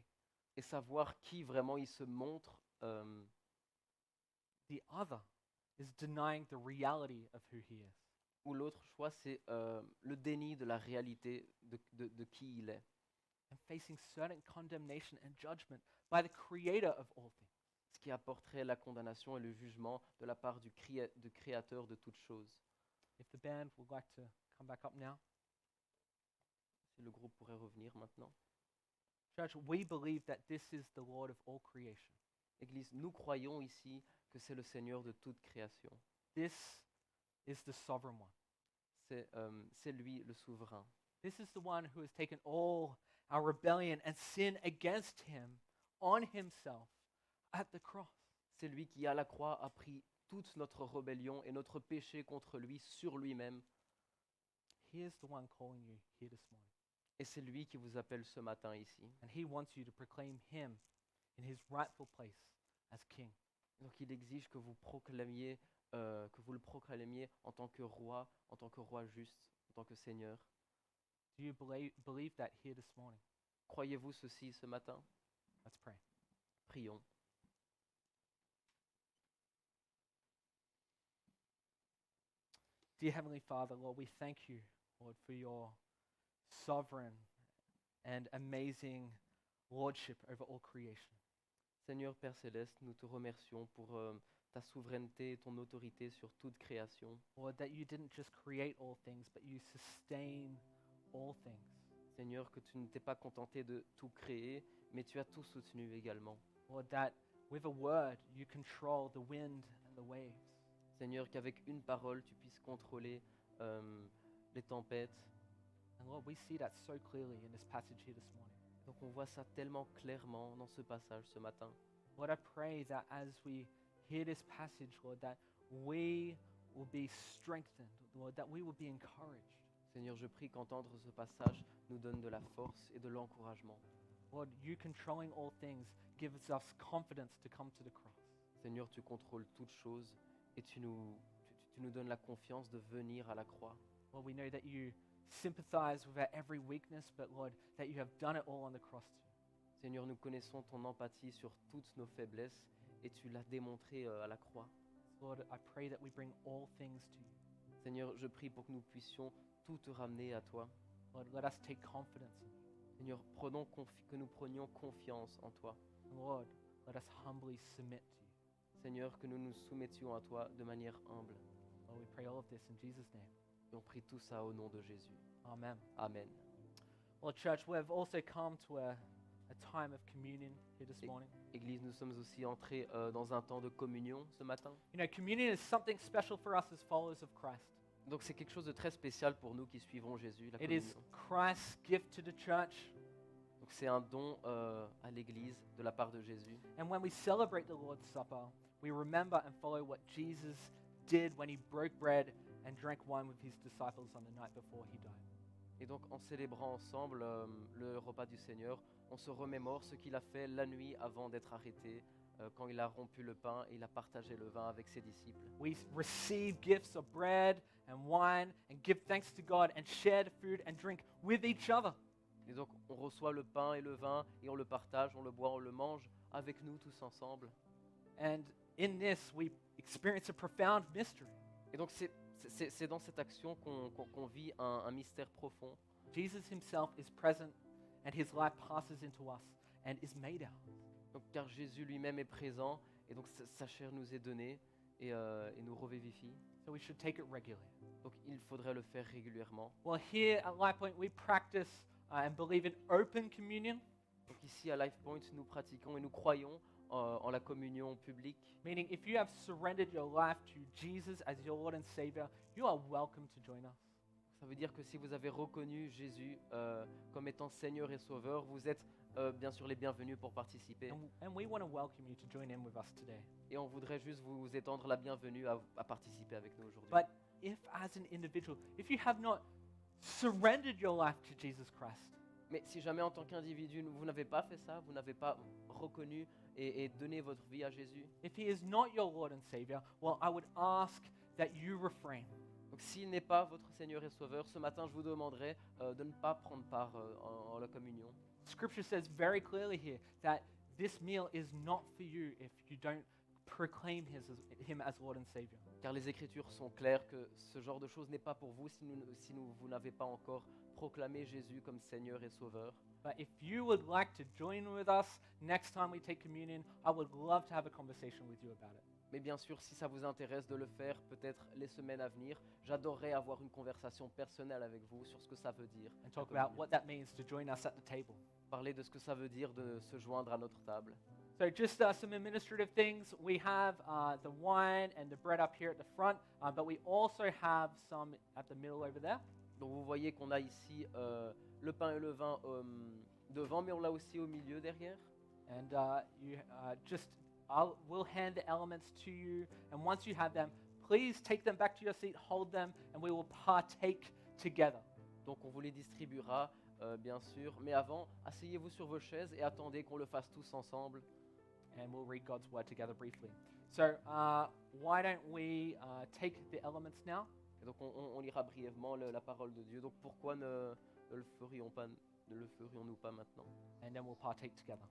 et savoir qui vraiment il se montre. The other is denying the reality of who he is. Ou l'autre choix, c'est le déni de la réalité de qui il est. And facing certain condemnation and judgment by the creator of all things. Ce qui apporterait la condamnation et le jugement de la part du Créateur de toutes choses. If the band would like to come back up now. Si le groupe pourrait revenir maintenant. Church, we believe that this is the Lord of all creation. Église, nous croyons ici que c'est le Seigneur de toute création. This is the sovereign one. C'est lui le souverain. This is the one who has taken all our rebellion and sin against him on himself at the cross. C'est lui qui, à la croix, a pris toute notre rébellion et notre péché contre lui sur lui-même. He is the one calling you here this morning. Et c'est lui qui vous appelle ce matin ici. And he wants you to proclaim him in his rightful place as king. Donc il exige que vous le proclamiez en tant que roi juste, en tant que Seigneur. Do you believe that here this morning? Croyez-vous ceci ce matin? Let's pray. Prions. Dear Heavenly Father, Lord, we thank you, Lord, for your sovereign and amazing lordship over all creation. Seigneur Père Céleste, nous te remercions pour ta souveraineté et ton autorité sur toute création. Lord, that you didn't just create all things, but you sustain all things. Seigneur, que tu ne t'es pas contenté de tout créer, mais tu as tout soutenu également. Lord, that with a word you control the wind and the waves. Seigneur, qu'avec une parole, tu puisses contrôler les tempêtes. And Lord, we see that so clearly in this passage here this morning. Donc on voit ça tellement clairement dans ce passage ce matin. Lord, I pray that as we hear this passage, Lord, that we will be strengthened, Lord, that we will be encouraged. Seigneur, je prie qu'entendre ce passage nous donne de la force et de l'encouragement. Lord, you controlling all things gives us confidence to come to the cross. Seigneur, tu contrôles toutes choses et tu nous donnes la confiance de venir à la croix. Lord, we know that you sympathize with our every weakness, but Lord, that you have done it all on the cross too. Seigneur, nous connaissons ton empathie sur toutes nos faiblesses et tu l'as démontré à la croix. Lord, I pray that we bring all things to you. Seigneur, je prie pour que nous puissions tout te ramener à toi. Lord, let us take confidence in you. Seigneur, que nous prenions confiance en toi. And Lord, let us humbly submit to you. Seigneur, que nous nous soumettions à toi de manière humble. Lord, we pray all of this in Jesus' name. Et on prie tout ça au nom de Jésus. Amen. Amen. Well, church, we've also come to a time of communion here this morning. Église, nous sommes aussi entrés dans un temps de communion ce matin. You know, communion is something special for us as followers of Christ. Donc c'est quelque chose de très spécial pour nous qui suivons Jésus, la It is communion. Christ's gift to the church. Donc c'est un don à l'Église de la part de Jésus. And when we celebrate the Lord's Supper, we remember and follow what Jesus did when he broke bread and drank wine with his disciples on the night before he died. Et donc en célébrant ensemble le repas du Seigneur, on se remémore ce qu'il a fait la nuit avant d'être arrêté, quand il a rompu le pain et il a partagé le vin avec ses disciples. We receive gifts of bread and wine and give thanks to God and share the food and drink with each other. Et donc on reçoit le pain et le vin et on le partage, on le boit, on le mange avec nous tous ensemble. And in this, we experience a profound mystery. Et donc c'est dans cette action qu'on vit un mystère profond. Jesus himself is present and his life passes into us and is made out. Donc, car Jésus lui-même est présent et donc sa chair nous est donnée et nous revivifie. So we should take it regularly. Donc il faudrait le faire régulièrement. Well, here at LifePoint, we practice and believe in open communion, Donc ici à LifePoint, nous pratiquons et nous croyons en la communion publique. meaning if you have surrendered your life to Jesus as your Lord and Savior, you are welcome to join us. Ça veut dire que si vous avez reconnu Jésus comme étant Seigneur et Sauveur, vous êtes bien sûr les bienvenus pour participer. And we want to welcome you to join in with us today. Et on voudrait juste vous étendre la bienvenue à participer avec nous aujourd'hui. But if as an individual, if you have not surrendered your life to Jesus Christ, Mais si jamais en tant qu'individu, vous n'avez pas fait ça, vous n'avez pas reconnu et donné votre vie à Jésus, if he is not your Lord and Savior, well, I would ask that you refrain. donc s'il n'est pas votre Seigneur et Sauveur, ce matin je vous demanderai de ne pas prendre part en la communion. Scripture says very clearly here that this meal is not for you if you don't proclaim him as Lord and Savior. Car les Écritures sont claires que ce genre de choses n'est pas pour vous si vous n'avez pas encore proclamé Jésus comme Seigneur et Sauveur. But if you would like to join with us next time we take communion, I would love to have a conversation with you about it. Mais bien sûr, si ça vous intéresse de le faire, peut-être les semaines à venir, j'adorerais avoir une conversation personnelle avec vous sur ce que ça veut dire. And talk about what that means to join us at the table. Parler de ce que ça veut dire de se joindre à notre table. So just some administrative things. We have the wine and the bread up here at the front, but we also have some at the middle over there. Donc vous voyez qu'on a ici le pain et le vin devant, mais on l'a aussi au milieu derrière. And we'll hand the elements to you. And once you have them, please take them back to your seat, hold them, and we will partake together. Donc on vous les distribuera, bien sûr. Mais avant, asseyez-vous sur vos chaises et attendez qu'on le fasse tous ensemble. And we'll read God's word together briefly. So why don't we take the elements now? Et donc on lira brièvement la parole de Dieu. Donc pourquoi ne le ferions-nous pas maintenant? And then we'll partake together.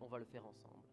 On va le faire ensemble.